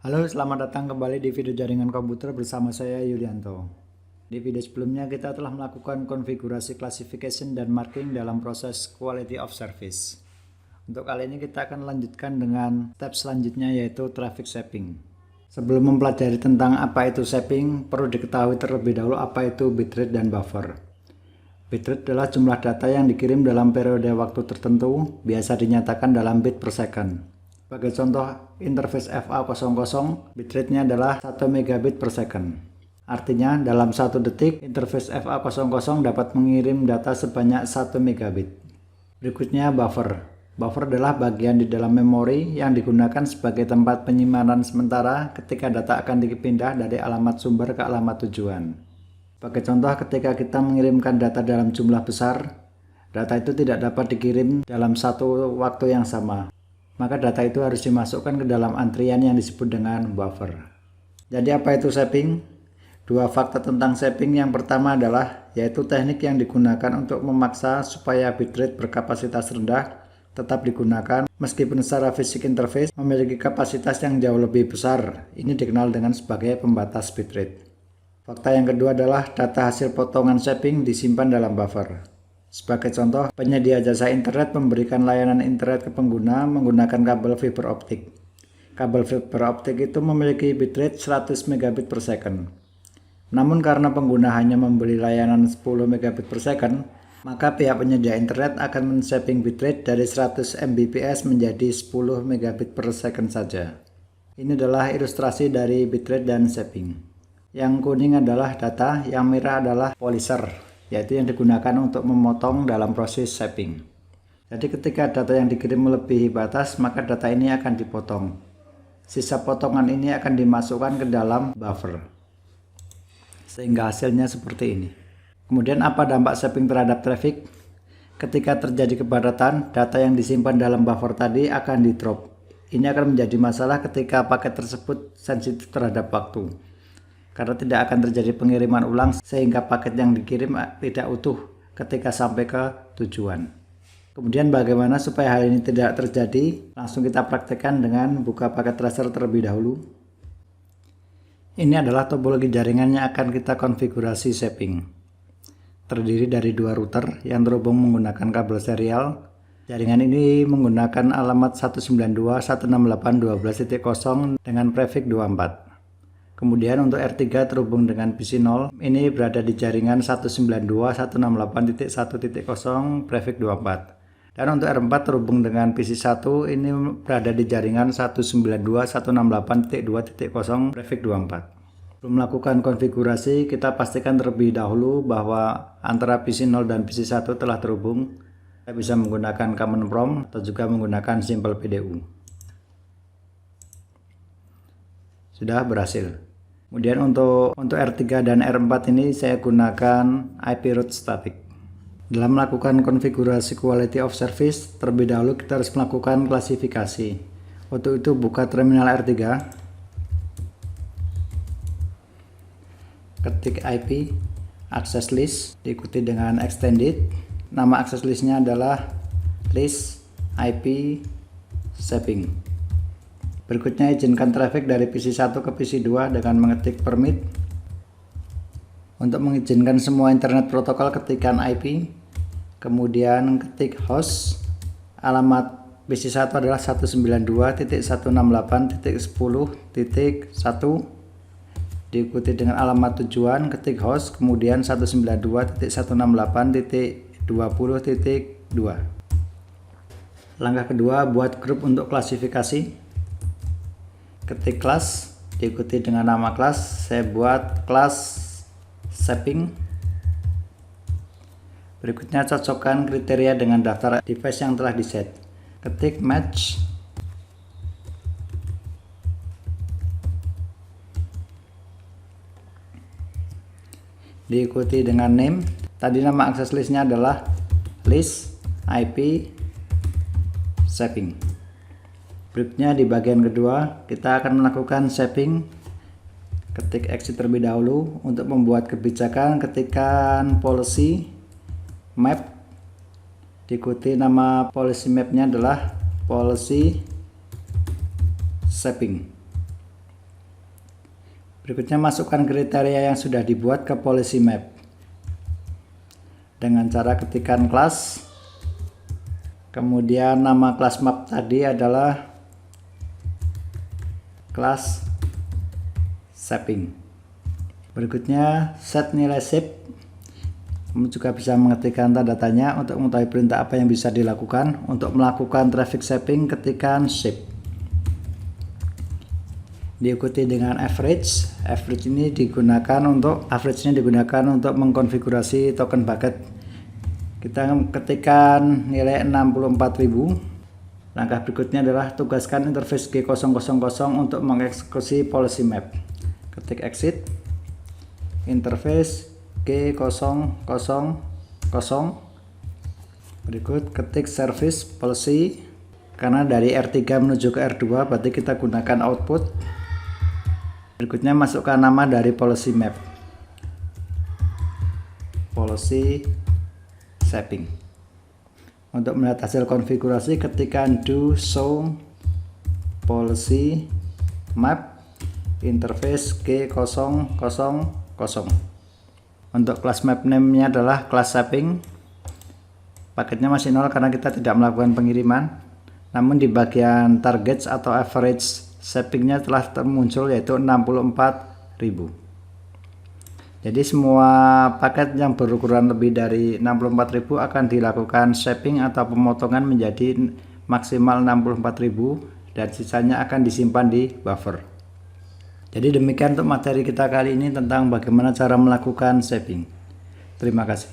Halo, selamat datang kembali di video jaringan komputer bersama saya Yulianto. Di video sebelumnya kita telah melakukan konfigurasi classification dan marking dalam proses quality of service. Untuk kali ini kita akan lanjutkan dengan tab selanjutnya yaitu traffic shaping. Sebelum mempelajari tentang apa itu shaping, perlu diketahui terlebih dahulu apa itu bitrate dan buffer. Bitrate adalah jumlah data yang dikirim dalam periode waktu tertentu, biasa dinyatakan dalam bit per second. Sebagai contoh, interface FA00 bitrate-nya adalah 1 megabit per second. Artinya, dalam 1 detik, interface FA00 dapat mengirim data sebanyak 1 megabit. Berikutnya buffer. Buffer adalah bagian di dalam memori yang digunakan sebagai tempat penyimpanan sementara ketika data akan dipindah dari alamat sumber ke alamat tujuan. Sebagai contoh, ketika kita mengirimkan data dalam jumlah besar, data itu tidak dapat dikirim dalam satu waktu yang sama. Maka data itu harus dimasukkan ke dalam antrian yang disebut dengan buffer. Jadi apa itu shaping? Dua fakta tentang shaping yang pertama adalah yaitu teknik yang digunakan untuk memaksa supaya bitrate berkapasitas rendah tetap digunakan meskipun secara fisik interface memiliki kapasitas yang jauh lebih besar. Ini dikenal dengan sebagai pembatas bitrate. Fakta yang kedua adalah data hasil potongan shaping disimpan dalam buffer. Sebagai contoh, penyedia jasa internet memberikan layanan internet ke pengguna menggunakan kabel fiber optik. Kabel fiber optik itu memiliki bitrate 100 megabit per second. Namun karena pengguna hanya membeli layanan 10 megabit per second, maka pihak penyedia internet akan men-shaping bitrate dari 100 Mbps menjadi 10 megabit per second saja. Ini adalah ilustrasi dari bitrate dan shaping. Yang kuning adalah data, yang merah adalah polisher, yaitu yang digunakan untuk memotong dalam proses shaping. Jadi ketika data yang dikirim melebihi batas, maka data ini akan dipotong. Sisa potongan ini akan dimasukkan ke dalam buffer. Sehingga hasilnya seperti ini. Kemudian apa dampak shaping terhadap traffic? Ketika terjadi kepadatan, data yang disimpan dalam buffer tadi akan di-drop. Ini akan menjadi masalah ketika paket tersebut sensitif terhadap waktu. Karena tidak akan terjadi pengiriman ulang sehingga paket yang dikirim tidak utuh ketika sampai ke tujuan. Kemudian bagaimana supaya hal ini tidak terjadi? Langsung kita praktekkan dengan buka paket tracer terlebih dahulu. Ini adalah topologi jaringan yang akan kita konfigurasi shaping. Terdiri dari dua router yang terhubung menggunakan kabel serial. Jaringan ini menggunakan alamat 192.168.12.0 dengan prefix 24. Kemudian untuk R3 terhubung dengan PC0, ini berada di jaringan 192.168.1.0 prefix 24. Dan untuk R4 terhubung dengan PC1, ini berada di jaringan 192.168.2.0 prefix 24. Sebelum melakukan konfigurasi, kita pastikan terlebih dahulu bahwa antara PC0 dan PC1 telah terhubung. Kita bisa menggunakan command prompt atau juga menggunakan simple PDU. Sudah berhasil. Kemudian untuk R3 dan R4 ini saya gunakan IP route static. Dalam melakukan konfigurasi quality of service, terlebih dahulu kita harus melakukan klasifikasi. Untuk itu buka terminal R3, ketik IP access list, diikuti dengan extended. Nama access listnya adalah list IP shaping. Berikutnya izinkan traffic dari PC1 ke PC2 dengan mengetik permit. Untuk mengizinkan semua internet protokol ketikkan IP. Kemudian ketik host. Alamat PC1 adalah 192.168.10.1. Diikuti dengan alamat tujuan, ketik host, kemudian 192.168.20.2. Langkah kedua, buat grup untuk klasifikasi. Ketik kelas, diikuti dengan nama kelas. Saya buat kelas shaping. Berikutnya cocokkan kriteria dengan daftar device yang telah diset. Ketik match. Diikuti dengan name. Tadi nama akses listnya adalah list IP shaping. Berikutnya di bagian kedua kita akan melakukan shaping. Ketik exit terlebih dahulu. Untuk membuat kebijakan ketikkan policy map. Diikuti nama policy mapnya adalah policy shaping. Berikutnya masukkan kriteria yang sudah dibuat ke policy map dengan cara ketikkan kelas, kemudian nama kelas map tadi adalah kelas shaping. Berikutnya set nilai shape. Kamu juga bisa mengetikkan tanda tanya untuk mengetahui perintah apa yang bisa dilakukan. Untuk melakukan traffic shaping, ketikkan shape. Diikuti dengan average. Average ini digunakan untuk mengkonfigurasi token bucket. Kita ketikkan nilai 64.000. Langkah berikutnya adalah tugaskan interface G000 untuk mengeksekusi policy map. Ketik exit. Interface G000. Berikut ketik service policy. Karena dari R3 menuju ke R2 berarti kita gunakan output. Berikutnya masukkan nama dari policy map. Policy shaping. Untuk melihat hasil konfigurasi, ketikkan do show policy map interface G000. Untuk class map name-nya adalah class shaping. Paketnya masih 0 karena kita tidak melakukan pengiriman. Namun di bagian targets atau average shaping-nya telah muncul, yaitu 64.000. Jadi semua paket yang berukuran lebih dari 64.000 akan dilakukan shaping atau pemotongan menjadi maksimal 64.000 dan sisanya akan disimpan di buffer. Jadi demikian untuk materi kita kali ini tentang bagaimana cara melakukan shaping. Terima kasih.